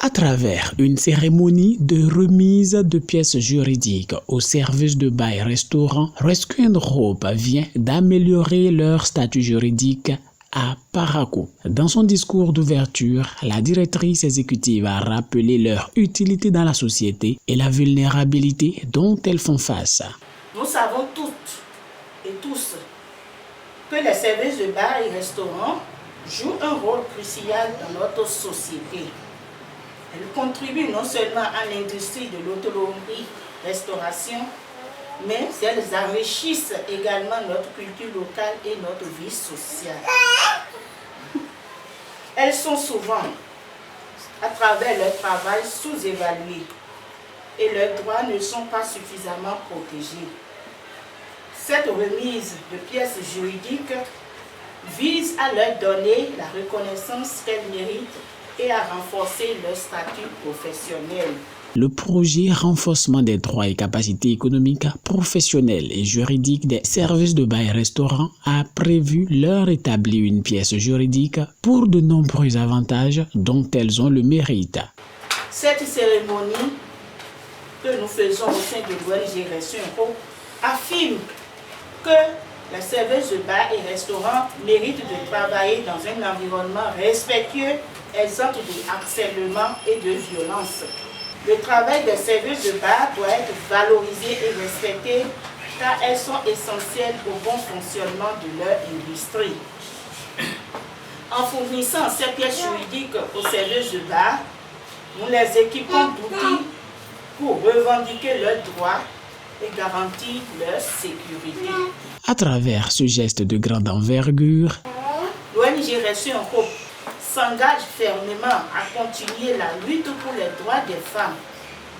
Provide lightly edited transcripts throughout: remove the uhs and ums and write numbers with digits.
À travers une cérémonie de remise de pièces juridiques au service de bail restaurant, Rescue and Hope vient d'améliorer leur statut juridique à Parakou. Dans son discours d'ouverture, la directrice exécutive a rappelé leur utilité dans la société et la vulnérabilité dont elles font face. Nous savons toutes et tous que les services de bar et restaurants jouent un rôle crucial dans notre société. Elles contribuent non seulement à l'industrie de l'hôtellerie-restauration, mais elles enrichissent également notre culture locale et notre vie sociale. Elles sont souvent, à travers leur travail, sous-évaluées et leurs droits ne sont pas suffisamment protégés. Cette remise de pièces juridiques vise à leur donner la reconnaissance qu'elles méritent et à renforcer leur statut professionnel. Le projet renforcement des droits et capacités économiques, professionnelles et juridiques des services de bail restaurant a prévu leur établir une pièce juridique pour de nombreux avantages dont elles ont le mérite. Cette cérémonie que nous faisons au sein de l'ONG Rescue and Hope affirme que les services de bar et restaurants méritent de travailler dans un environnement respectueux, exempt de harcèlement et de violence. Le travail des services de bar doit être valorisé et respecté car elles sont essentielles au bon fonctionnement de leur industrie. En fournissant ces pièces juridiques aux services de bar, nous les équipons d'outils pour revendiquer leurs droits et garantir leur sécurité. À travers ce geste de grande envergure, l'ONG Rescue and Hope s'engage fermement à continuer la lutte pour les droits des femmes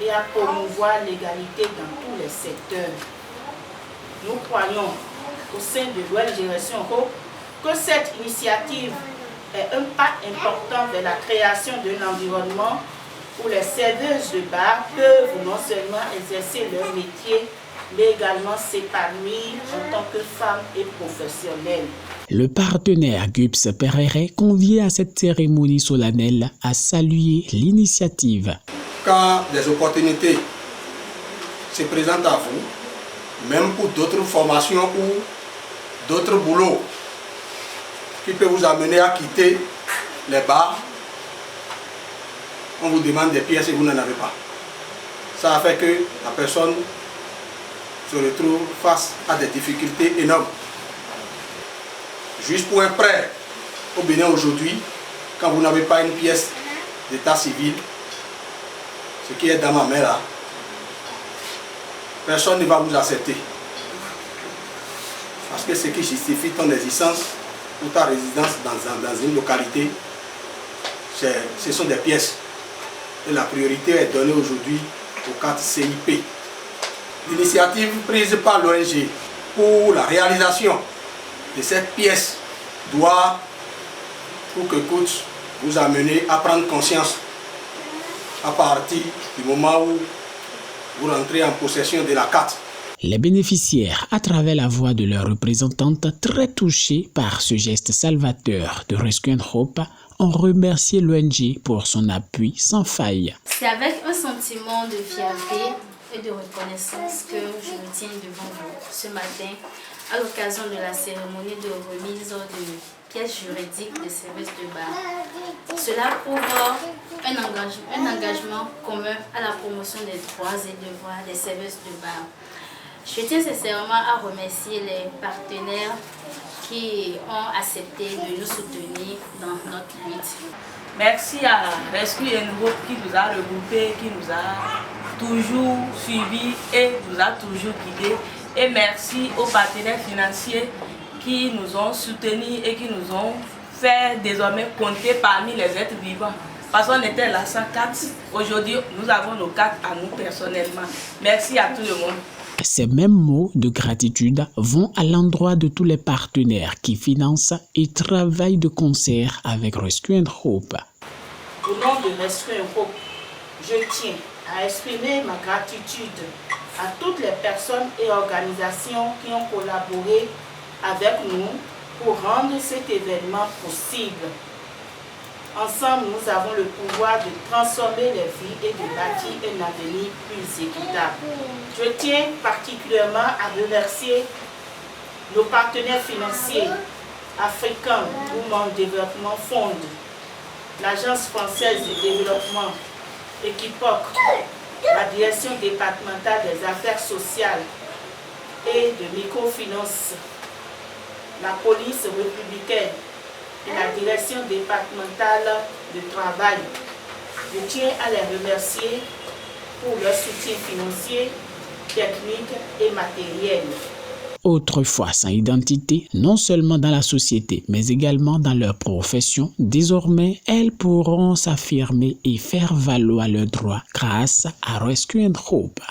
et à promouvoir l'égalité dans tous les secteurs. Nous croyons au sein de l'ONG Rescue and Hope que cette initiative est un pas important vers la création d'un environnement où les serveuses de bar peuvent non seulement exercer leur métier, mais également s'épanouir en tant que femmes et professionnelles. Le partenaire GUPS Perere, convié à cette cérémonie solennelle, a salué l'initiative. Quand des opportunités se présentent à vous, même pour d'autres formations ou d'autres boulots qui peuvent vous amener à quitter les bars, on vous demande des pièces et vous n'en avez pas. Ça a fait que la personne se retrouve face à des difficultés énormes. Juste pour un prêt au Bénin aujourd'hui, quand vous n'avez pas une pièce d'état civil, ce qui est dans ma main là, personne ne va vous accepter. Parce que ce qui justifie ton existence ou ta résidence dans une localité, ce sont des pièces. Et la priorité est donnée aujourd'hui aux 4 CIP. L'initiative prise par l'ONG pour la réalisation de cette pièce doit, pour que coûte, vous amener à prendre conscience à partir du moment où vous rentrez en possession de la carte. Les bénéficiaires, à travers la voix de leur représentante, très touchés par ce geste salvateur de Rescue and Hope, ont remercié l'ONG pour son appui sans faille. C'est avec un sentiment de fierté et de reconnaissance que je me tiens devant vous ce matin à l'occasion de la cérémonie de remise de pièces juridiques des services de bar. Cela prouve un engagement commun à la promotion des droits et devoirs des services de bar. Je tiens sincèrement à remercier les partenaires qui ont accepté de nous soutenir dans notre lutte. Merci à Rescue and Hope qui nous a regroupés, qui nous a toujours suivis et nous a toujours guidés. Et merci aux partenaires financiers qui nous ont soutenus et qui nous ont fait désormais compter parmi les êtres vivants. Parce qu'on était là sans carte. Aujourd'hui, nous avons nos cartes à nous personnellement. Merci à tout le monde. Ces mêmes mots de gratitude vont à l'endroit de tous les partenaires qui financent et travaillent de concert avec Rescue and Hope. Au nom de Rescue and Hope, je tiens à exprimer ma gratitude à toutes les personnes et organisations qui ont collaboré avec nous pour rendre cet événement possible. Ensemble, nous avons le pouvoir de transformer les vies et de bâtir un avenir plus équitable. Je tiens particulièrement à remercier nos partenaires financiers africains, Women Development Fund, l'Agence française de développement, Equipoc, la Direction départementale des affaires sociales et de microfinance, la police républicaine et la Direction départementale du travail. Je tiens à les remercier pour leur soutien financier, technique et matériel. Autrefois sans identité, non seulement dans la société, mais également dans leur profession, désormais, elles pourront s'affirmer et faire valoir leurs droits grâce à Rescue and Hope.